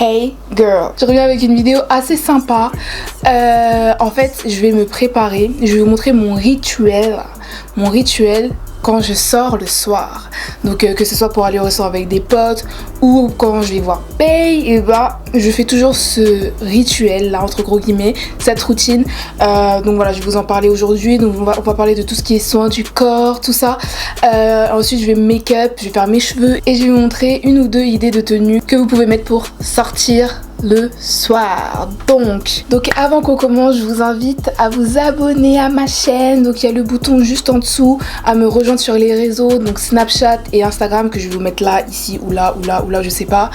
Hey girl, je reviens avec une vidéo assez sympa. En fait, je vais me préparer, je vais vous montrer mon rituel quand je sors le soir. Donc que ce soit pour aller au restaurant avec des potes ou quand je vais voir Paye, et bah je fais toujours ce rituel là entre gros guillemets, cette routine. Donc voilà, je vais vous en parler aujourd'hui. Donc on va parler de tout ce qui est soin du corps, tout ça. Ensuite je vais make-up, je vais faire mes cheveux et je vais vous montrer une ou deux idées de tenue que vous pouvez mettre pour sortir le soir. Donc avant qu'on commence, je vous invite à vous abonner à ma chaîne. Donc il y a le bouton juste en dessous, à me rejoindre sur les réseaux, donc Snapchat et Instagram, que je vais vous mettre là, ici ou là, je sais pas.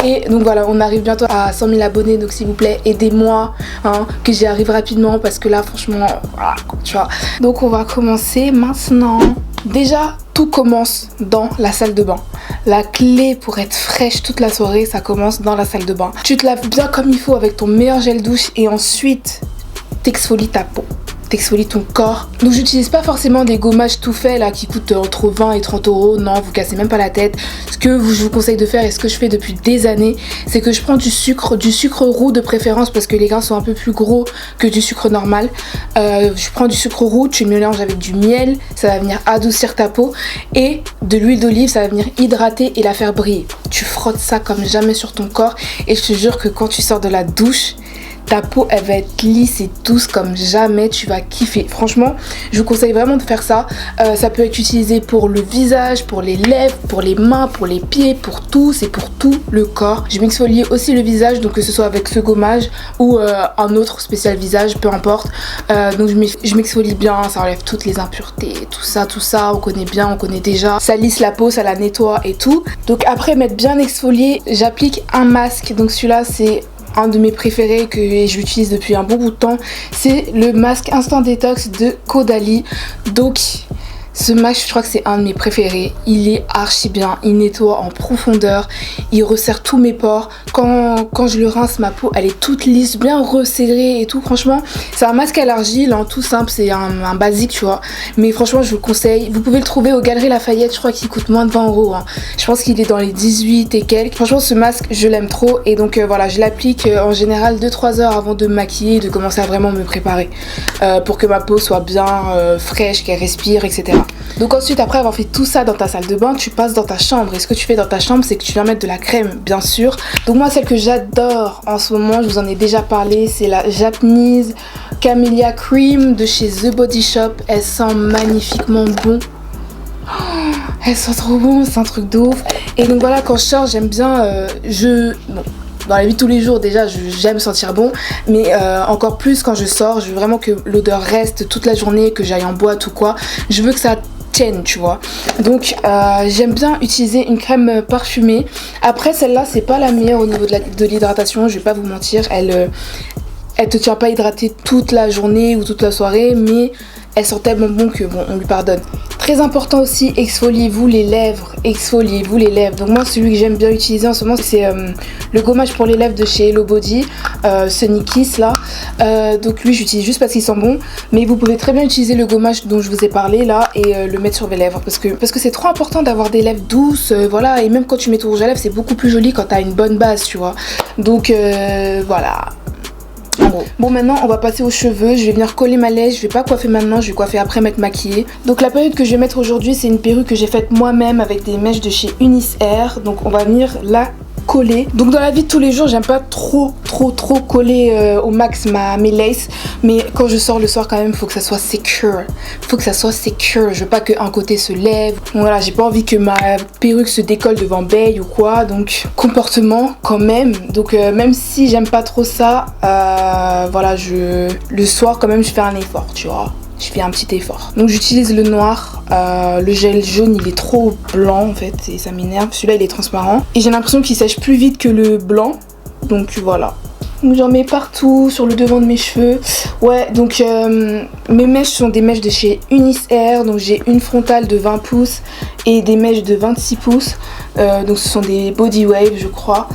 Et donc voilà, on arrive bientôt à 100 000 abonnés, donc s'il vous plaît aidez-moi, hein, que j'y arrive rapidement, parce que là franchement, voilà, tu vois. Donc on va commencer maintenant. Déjà, tout commence dans la salle de bain. La clé pour être fraîche toute la soirée, ça commence dans la salle de bain. Tu te laves bien comme il faut avec ton meilleur gel douche et ensuite t'exfolies ta peau, t'exfolies ton corps. Donc j'utilise pas forcément des gommages tout faits là qui coûtent entre 20 et 30 euros. Non, vous cassez même pas la tête. Ce que je vous conseille de faire et ce que je fais depuis des années, c'est que je prends du sucre roux de préférence, parce que les grains sont un peu plus gros que du sucre normal. Je prends du sucre roux, tu mélanges avec du miel, ça va venir adoucir ta peau, et de l'huile d'olive, ça va venir hydrater et la faire briller. Tu frottes ça comme jamais sur ton corps et je te jure que quand tu sors de la douche, ta peau elle va être lisse et douce comme jamais, tu vas kiffer. Franchement, je vous conseille vraiment de faire ça. Ça peut être utilisé pour le visage, pour les lèvres, pour les mains, pour les pieds, pour tout, c'est pour tout le corps. Je m'exfolie aussi le visage, donc que ce soit avec ce gommage ou un autre spécial visage, peu importe. Donc je m'exfolie bien, ça enlève toutes les impuretés, tout ça, on connaît bien, on connaît déjà. Ça lisse la peau, ça la nettoie et tout. Donc après m'être bien exfoliée, j'applique un masque. Donc celui-là c'est un de mes préférés que j'utilise depuis un bon bout de temps, c'est le masque Instant Détox de Caudalie. Donc ce masque, je crois que c'est un de mes préférés. Il est archi bien, il nettoie en profondeur, il resserre tous mes pores. Quand je le rince, ma peau elle est toute lisse, bien resserrée et tout. Franchement, c'est un masque à l'argile, hein, tout simple, c'est un basique, tu vois. Mais franchement, je vous le conseille. Vous pouvez le trouver aux Galeries Lafayette, je crois qu'il coûte moins de 20 euros. Hein. Je pense qu'il est dans les 18 et quelques. Franchement, ce masque, je l'aime trop. Et donc voilà, je l'applique en général 2-3 heures avant de me maquiller et de commencer à vraiment me préparer. Pour que ma peau soit bien fraîche, qu'elle respire, etc. Donc ensuite, après avoir fait tout ça dans ta salle de bain, tu passes dans ta chambre. Et ce que tu fais dans ta chambre, c'est que tu viens mettre de la crème, bien sûr. Donc moi, celle que j'adore en ce moment, je vous en ai déjà parlé, c'est la Japanese Camellia Cream de chez The Body Shop. Elle sent magnifiquement bon. Oh, elle sent trop bon, c'est un truc de ouf. Et donc voilà, quand je sors, j'aime bien... Bon, dans la vie de tous les jours déjà j'aime sentir bon, mais encore plus quand je sors, je veux vraiment que l'odeur reste toute la journée, que j'aille en boîte ou quoi, je veux que ça tienne, tu vois. Donc j'aime bien utiliser une crème parfumée. Après celle-là c'est pas la meilleure au niveau de l'hydratation, je vais pas vous mentir, elle te tient pas hydratée toute la journée ou toute la soirée, mais elle sent tellement bon que bon, on lui pardonne. Très important aussi, exfoliez-vous les lèvres. Donc moi celui que j'aime bien utiliser en ce moment, c'est le gommage pour les lèvres de chez Hello Body, Sunny Kiss là. Donc lui j'utilise juste parce qu'il sent bon, mais vous pouvez très bien utiliser le gommage dont je vous ai parlé là et le mettre sur vos lèvres, parce que c'est trop important d'avoir des lèvres douces, voilà. Et même quand tu mets ton rouge à lèvres, c'est beaucoup plus joli quand t'as une bonne base, tu vois. Donc voilà. Bon, maintenant on va passer aux cheveux. Je vais venir coller ma lèche, je vais pas coiffer maintenant, je vais coiffer après m'être maquillée. Donc la perruque que je vais mettre aujourd'hui, c'est une perruque que j'ai faite moi-même avec des mèches de chez Unis Air. Donc on va venir la coller. Donc dans la vie de tous les jours, j'aime pas trop coller au max mes laces, mais quand je sors le soir quand même, faut que ça soit secure. Je veux pas qu'un côté se lève. Donc voilà, j'ai pas envie que ma perruque se décolle devant Bae ou quoi. Donc comportement quand même. Donc même si j'aime pas trop ça, voilà, le soir quand même je fais un effort, tu vois. Je fais un petit effort. Donc j'utilise le noir. Le gel jaune il est trop blanc en fait et ça m'énerve. Celui-là il est transparent. Et j'ai l'impression qu'il sèche plus vite que le blanc. Donc voilà. Donc j'en mets partout sur le devant de mes cheveux. Ouais, donc mes mèches sont des mèches de chez Unis Air. Donc j'ai une frontale de 20 pouces et des mèches de 26 pouces. Donc ce sont des body wave je crois.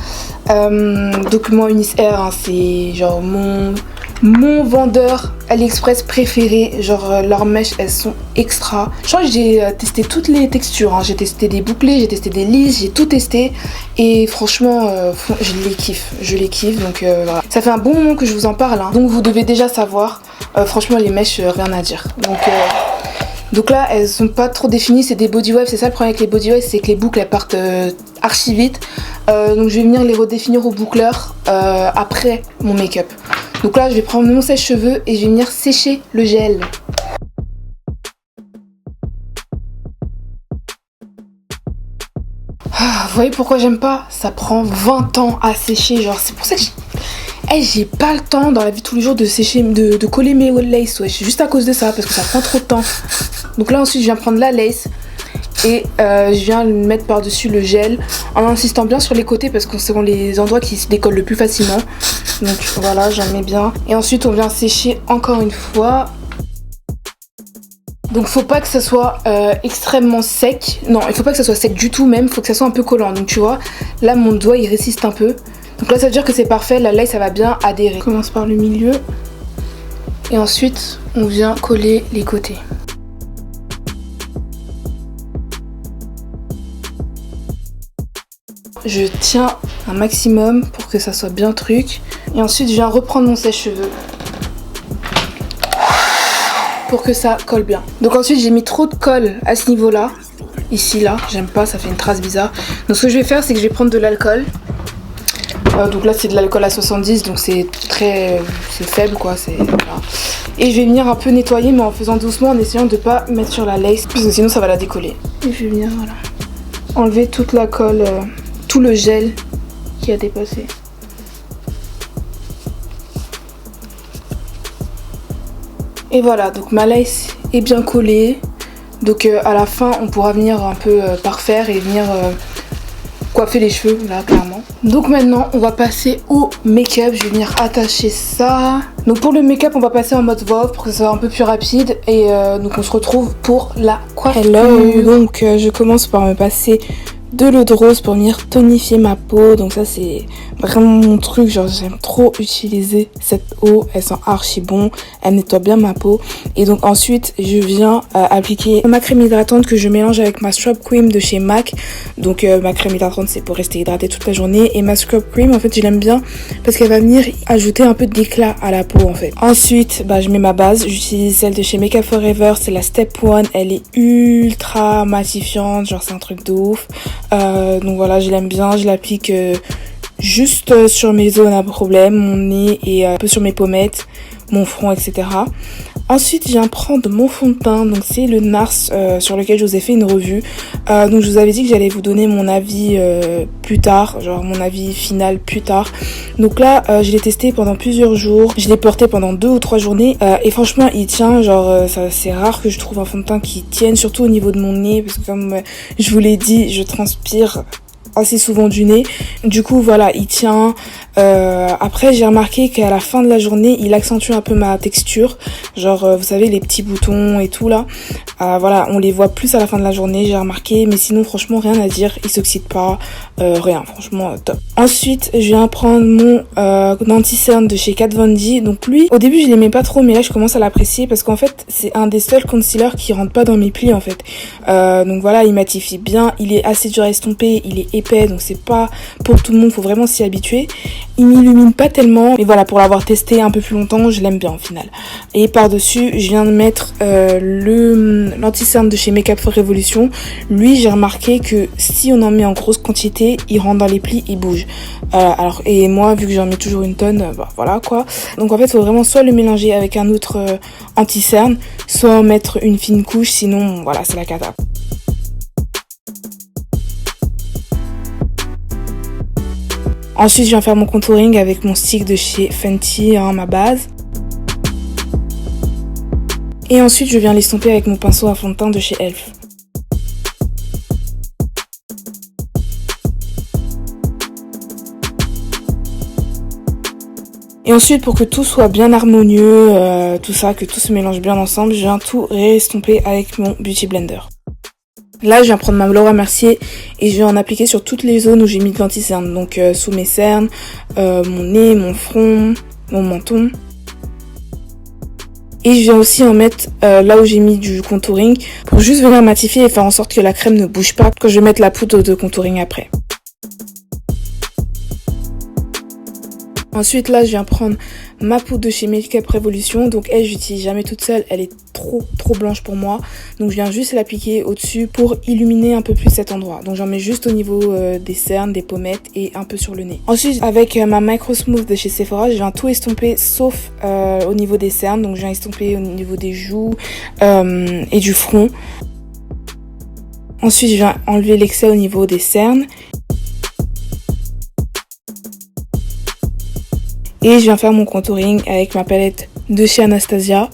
Donc moi Unis Air hein, c'est genre mon vendeur AliExpress préférées, genre leurs mèches elles sont extra. Je crois que j'ai testé toutes les textures, hein. J'ai testé des bouclés, j'ai testé des lisses, j'ai tout testé et franchement je les kiffe donc voilà. Ça fait un bon moment que je vous en parle, hein. Donc vous devez déjà savoir, franchement les mèches rien à dire. Donc là elles sont pas trop définies, c'est des body waves, c'est ça le problème avec les body waves, c'est que les boucles elles partent archi vite. Donc je vais venir les redéfinir au boucleur après mon make-up. Donc là je vais prendre mon sèche-cheveux et je vais venir sécher le gel. Vous voyez pourquoi j'aime pas? Ça prend 20 ans à sécher, genre c'est pour ça que j'ai pas le temps dans la vie de tous les jours de sécher, de coller mes laces, ouais, juste à cause de ça, parce que ça prend trop de temps. Donc là ensuite je viens prendre la lace et je viens mettre par dessus le gel en insistant bien sur les côtés parce que ce sont les endroits qui se décollent le plus facilement. Donc voilà, j'en mets bien. Et ensuite on vient sécher encore une fois. Donc faut pas que ça soit extrêmement sec. Non, il faut pas que ça soit sec du tout même, faut que ça soit un peu collant. Donc tu vois, là mon doigt il résiste un peu. Donc là ça veut dire que c'est parfait, la lace ça va bien adhérer. On commence par le milieu. Et ensuite on vient coller les côtés. Je tiens un maximum pour que ça soit bien truc. Et ensuite je viens reprendre mon sèche-cheveux pour que ça colle bien. Donc ensuite j'ai mis trop de colle à ce niveau là. Ici là, j'aime pas, ça fait une trace bizarre. Donc ce que je vais faire c'est que je vais prendre de l'alcool. Donc là c'est de l'alcool à 70, donc c'est faible quoi, voilà. Et je vais venir un peu nettoyer mais en faisant doucement, en essayant de pas mettre sur la lace parce que sinon ça va la décoller. Et je vais venir voilà, enlever toute la colle, tout le gel qui a dépassé. Et voilà, donc ma lace est bien collée. Donc à la fin on pourra venir un peu parfaire et venir coiffer les cheveux là clairement. Donc maintenant on va passer au make-up. Je vais venir attacher ça. Donc pour le make-up on va passer en mode Vogue pour que ça soit un peu plus rapide. Et donc on se retrouve pour la coiffure. Hello. Donc je commence par me passer de l'eau de rose pour venir tonifier ma peau. Donc ça c'est vraiment mon truc, genre j'aime trop utiliser cette eau, elle sent archi bon, elle nettoie bien ma peau. Et donc ensuite je viens appliquer ma crème hydratante que je mélange avec ma scrub cream de chez MAC. Donc ma crème hydratante c'est pour rester hydratée toute la journée, et ma scrub cream en fait je l'aime bien parce qu'elle va venir ajouter un peu d'éclat à la peau en fait. Ensuite je mets ma base, j'utilise celle de chez Makeup Forever, c'est la Step 1, elle est ultra matifiante, genre c'est un truc de ouf. Donc voilà, je l'aime bien, je l'applique juste sur mes zones à problème, mon nez et un peu sur mes pommettes, mon front, etc. Ensuite, je viens prendre mon fond de teint, donc c'est le NARS sur lequel je vous ai fait une revue. Donc je vous avais dit que j'allais vous donner mon avis plus tard, genre mon avis final plus tard. Donc là, je l'ai testé pendant plusieurs jours, je l'ai porté pendant 2 ou 3 journées et franchement il tient, genre c'est rare que je trouve un fond de teint qui tienne, surtout au niveau de mon nez, parce que comme je vous l'ai dit, je transpire assez souvent du nez. Du coup voilà, il tient. Après j'ai remarqué qu'à la fin de la journée il accentue un peu ma texture, genre vous savez les petits boutons et tout là, voilà on les voit plus à la fin de la journée, j'ai remarqué. Mais sinon franchement rien à dire, il s'oxyde pas, rien, franchement top. Ensuite je viens prendre mon anti-cerne de chez Kat Von D. Donc lui au début je l'aimais pas trop, mais là je commence à l'apprécier parce qu'en fait c'est un des seuls concealers qui rentre pas dans mes plis en fait. Donc voilà, il matifie bien, il est assez dur à estomper, il est épais, donc c'est pas pour tout le monde, faut vraiment s'y habituer. Il m'illumine pas tellement, mais voilà, pour l'avoir testé un peu plus longtemps, je l'aime bien au final. Et par dessus je viens de mettre l'anti-cerne de chez Makeup for Revolution. Lui j'ai remarqué que si on en met en grosse quantité, il rentre dans les plis, il bouge. Alors et moi vu que j'en mets toujours une tonne, voilà quoi. Donc en fait il faut vraiment soit le mélanger avec un autre anti-cerne, soit en mettre une fine couche, sinon voilà c'est la cata. Ensuite, je viens faire mon contouring avec mon stick de chez Fenty, ma base. Et ensuite, je viens l'estomper avec mon pinceau à fond de teint de chez Elf. Et ensuite, pour que tout soit bien harmonieux, tout ça, que tout se mélange bien ensemble, je viens tout restomper avec mon Beauty Blender. Là, je viens prendre ma Laura Mercier et je vais en appliquer sur toutes les zones où j'ai mis de l'anti-cerne. Donc sous mes cernes, mon nez, mon front, mon menton. Et je viens aussi en mettre là où j'ai mis du contouring pour juste venir matifier et faire en sorte que la crème ne bouge pas quand je vais mettre la poudre de contouring après. Ensuite là je viens prendre ma poudre de chez Make Up Revolution. Donc elle j'utilise jamais toute seule, elle est trop blanche pour moi. Donc je viens juste l'appliquer au dessus pour illuminer un peu plus cet endroit. Donc j'en mets juste au niveau des cernes, des pommettes et un peu sur le nez. Ensuite avec ma Micro Smooth de chez Sephora, je viens tout estomper sauf au niveau des cernes. Donc je viens estomper au niveau des joues et du front. Ensuite je viens enlever l'excès au niveau des cernes. Et je viens faire mon contouring avec ma palette de chez Anastasia.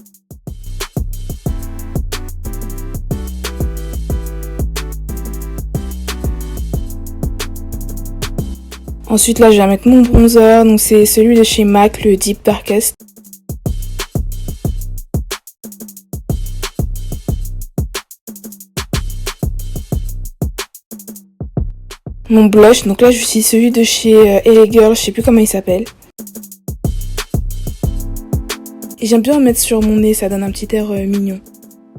Ensuite là je vais mettre mon bronzer, donc c'est celui de chez MAC, le Deep Darkest. Mon blush, donc là j'utilise celui de chez LA Girl, je sais plus comment il s'appelle. Et j'aime bien en mettre sur mon nez, ça donne un petit air mignon.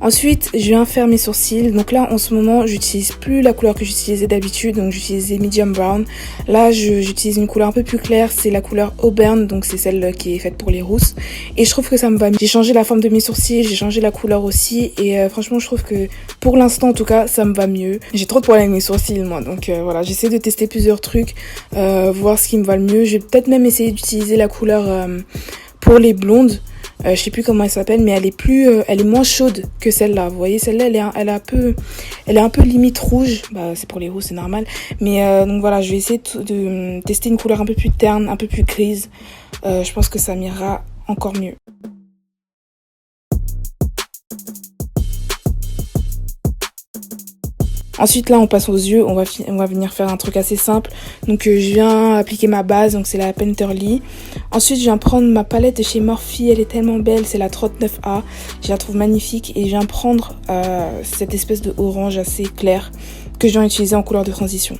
Ensuite, je viens faire mes sourcils. Donc là, en ce moment, j'utilise plus la couleur que j'utilisais d'habitude. Donc j'utilisais medium brown. Là, j'utilise une couleur un peu plus claire. C'est la couleur Auburn. Donc c'est celle qui est faite pour les rousses. Et je trouve que ça me va mieux. J'ai changé la forme de mes sourcils. J'ai changé la couleur aussi. Et franchement, je trouve que pour l'instant, en tout cas, ça me va mieux. J'ai trop de problèmes avec mes sourcils, moi. Donc voilà, j'essaie de tester plusieurs trucs. Voir ce qui me va le mieux. Je vais peut-être même essayer d'utiliser la couleur pour les blondes. Je sais plus comment elle s'appelle, mais elle est moins chaude que celle-là. Vous voyez, celle-là, elle est un peu limite rouge. Bah, c'est pour les roux, c'est normal. Mais donc voilà, je vais essayer de tester une couleur un peu plus terne, un peu plus grise. Je pense que ça m'ira encore mieux. Ensuite là on passe aux yeux, on va venir faire un truc assez simple. Donc je viens appliquer ma base, donc c'est la Painterly. Ensuite je viens prendre ma palette de chez Morphe, elle est tellement belle, c'est la 39A. Je la trouve magnifique et je viens prendre cette espèce de orange assez clair que je viens utiliser en couleur de transition.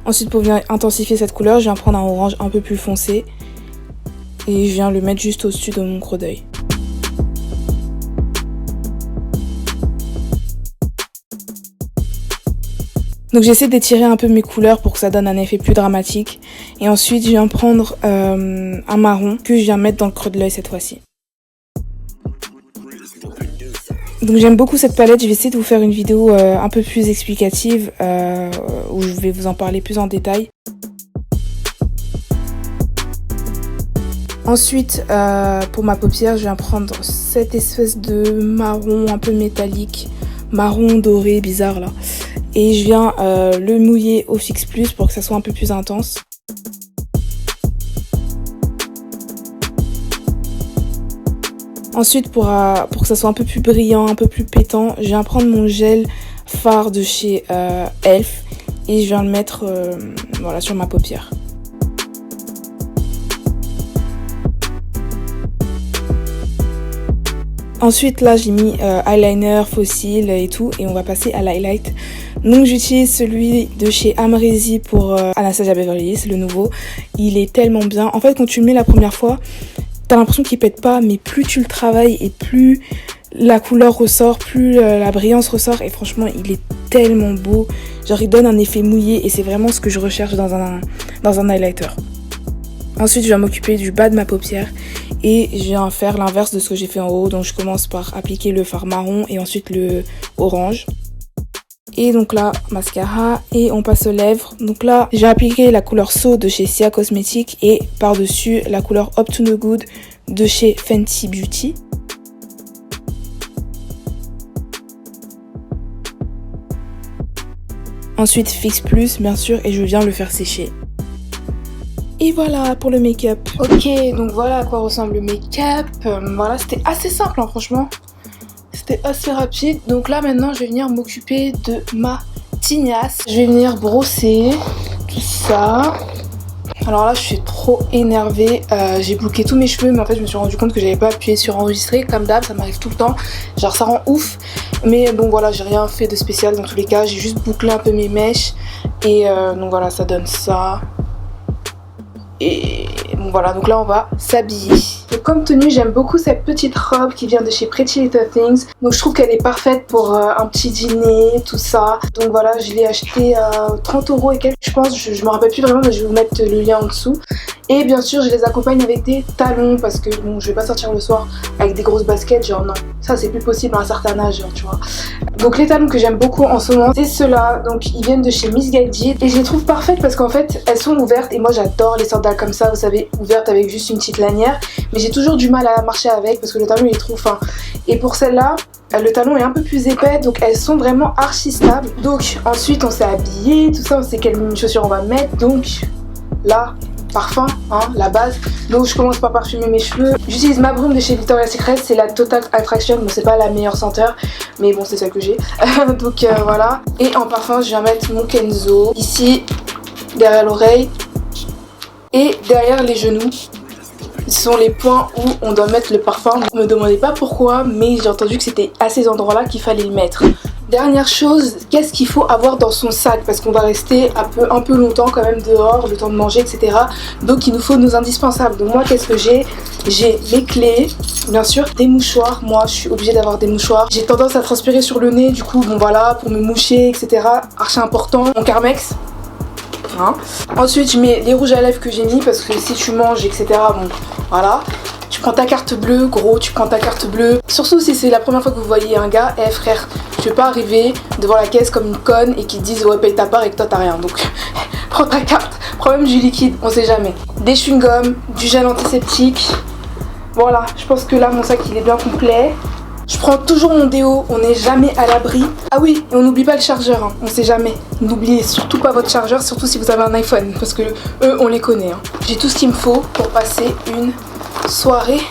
Ensuite pour venir intensifier cette couleur, je viens prendre un orange un peu plus foncé et je viens le mettre juste au-dessus de mon creux d'œil. Donc j'essaie d'étirer un peu mes couleurs pour que ça donne un effet plus dramatique. Et ensuite je viens prendre un marron que je viens mettre dans le creux de l'œil cette fois-ci. Donc j'aime beaucoup cette palette, je vais essayer de vous faire une vidéo un peu plus explicative où je vais vous en parler plus en détail. Ensuite pour ma paupière, je viens prendre cette espèce de marron un peu métallique, marron doré bizarre là. Et je viens le mouiller au Fix Plus pour que ça soit un peu plus intense. Ensuite, pour que ça soit un peu plus brillant, un peu plus pétant, je viens prendre mon gel fard de chez Elf et je viens le mettre voilà, sur ma paupière. Ensuite, là, j'ai mis eyeliner, faux cils et tout et on va passer à l'highlight. Donc, j'utilise celui de chez Amrezy pour Anastasia Beverly Hills, le nouveau. Il est tellement bien. En fait, quand tu le mets la première fois, t'as l'impression qu'il pète pas, mais plus tu le travailles et plus la couleur ressort, plus la brillance ressort. Et franchement, il est tellement beau. Genre, il donne un effet mouillé et c'est vraiment ce que je recherche dans un highlighter. Ensuite, je vais m'occuper du bas de ma paupière et je viens faire l'inverse de ce que j'ai fait en haut. Donc, je commence par appliquer le fard marron et ensuite le orange. Et donc là, mascara et on passe aux lèvres. Donc là, j'ai appliqué la couleur So de chez Sia Cosmetics et par-dessus la couleur Up to No Good de chez Fenty Beauty. Ensuite, Fix Plus, bien sûr, et je viens le faire sécher. Et voilà pour le make-up. Ok, donc voilà à quoi ressemble le make-up. Voilà, c'était assez simple, hein, franchement. C'était assez rapide. Donc là, maintenant, je vais venir m'occuper de ma tignasse. Je vais venir brosser tout ça. Alors là je suis trop énervée, j'ai bloqué tous mes cheveux mais en fait je me suis rendu compte que j'avais pas appuyé sur enregistrer comme d'hab, ça m'arrive tout le temps, genre ça rend ouf. Mais bon voilà, j'ai rien fait de spécial dans tous les cas, j'ai juste bouclé un peu mes mèches et donc voilà, ça donne ça. Et bon voilà, donc là on va s'habiller. Donc comme tenue, j'aime beaucoup cette petite robe qui vient de chez Pretty Little Things. Donc je trouve qu'elle est parfaite pour un petit dîner, tout ça. Donc voilà, je l'ai acheté à 30 € et quelques, je pense. Je me rappelle plus vraiment, mais je vais vous mettre le lien en dessous. Et bien sûr, je les accompagne avec des talons parce que bon, je vais pas sortir le soir avec des grosses baskets, genre non. Ça c'est plus possible à un certain âge, genre, tu vois. Donc les talons que j'aime beaucoup en ce moment, c'est ceux-là. Donc ils viennent de chez Missguided et je les trouve parfaites parce qu'en fait, elles sont ouvertes et moi j'adore les sandales comme ça, vous savez, ouvertes avec juste une petite lanière. Mais j'ai toujours du mal à marcher avec parce que le talon il est trop fin. Et pour celle-là, le talon est un peu plus épais, donc elles sont vraiment archi stables. Donc ensuite on s'est habillé, tout ça, on sait quelle chaussure on va mettre. Donc là, parfum, hein, la base. Donc je commence par parfumer mes cheveux. J'utilise ma brume de chez Victoria's Secret, c'est la Total Attraction. Bon, c'est pas la meilleure senteur, mais bon, c'est celle que j'ai. Donc voilà. Et en parfum, je viens mettre mon Kenzo ici, derrière l'oreille et derrière les genoux. Ce sont les points où on doit mettre le parfum. Ne me demandez pas pourquoi, mais j'ai entendu que c'était à ces endroits-là qu'il fallait le mettre. Dernière chose, qu'est-ce qu'il faut avoir dans son sac? Parce qu'on va rester un peu longtemps quand même dehors, le temps de manger, etc. Donc il nous faut nos indispensables. Donc moi, qu'est-ce que j'ai? J'ai mes clés, bien sûr, des mouchoirs. Moi, je suis obligée d'avoir des mouchoirs. J'ai tendance à transpirer sur le nez, du coup, bon voilà, pour me moucher, etc. Archi important. Mon Carmex. Hein. Ensuite, je mets les rouges à lèvres que j'ai mis parce que si tu manges, etc. Bon, voilà. Tu prends ta carte bleue, gros, tu prends ta carte bleue. Surtout si c'est la première fois que vous voyez un gars, eh frère, je vais pas arriver devant la caisse comme une conne et qu'ils te disent ouais paye ta part et que toi t'as rien. Donc prends ta carte, prends même du liquide, on sait jamais. Des chewing-gums, du gel antiseptique. Voilà, je pense que là mon sac il est bien complet. Je prends toujours mon déo, on n'est jamais à l'abri. Ah oui, et on n'oublie pas le chargeur, hein. On sait jamais. N'oubliez surtout pas votre chargeur, surtout si vous avez un iPhone, parce que eux on les connaît. Hein. J'ai tout ce qu'il me faut pour passer une soirée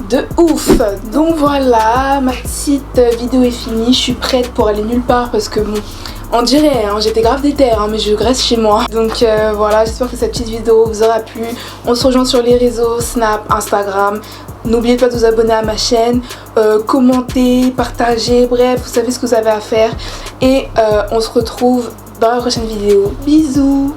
de ouf. Donc voilà, ma petite vidéo est finie. Je suis prête pour aller nulle part parce que bon, on dirait, hein, j'étais grave déter, hein, mais je reste chez moi. Donc voilà, j'espère que cette petite vidéo vous aura plu. On se rejoint sur les réseaux, Snap, Instagram. N'oubliez pas de vous abonner à ma chaîne, commenter, partager, bref, vous savez ce que vous avez à faire. Et on se retrouve dans la prochaine vidéo. Bisous!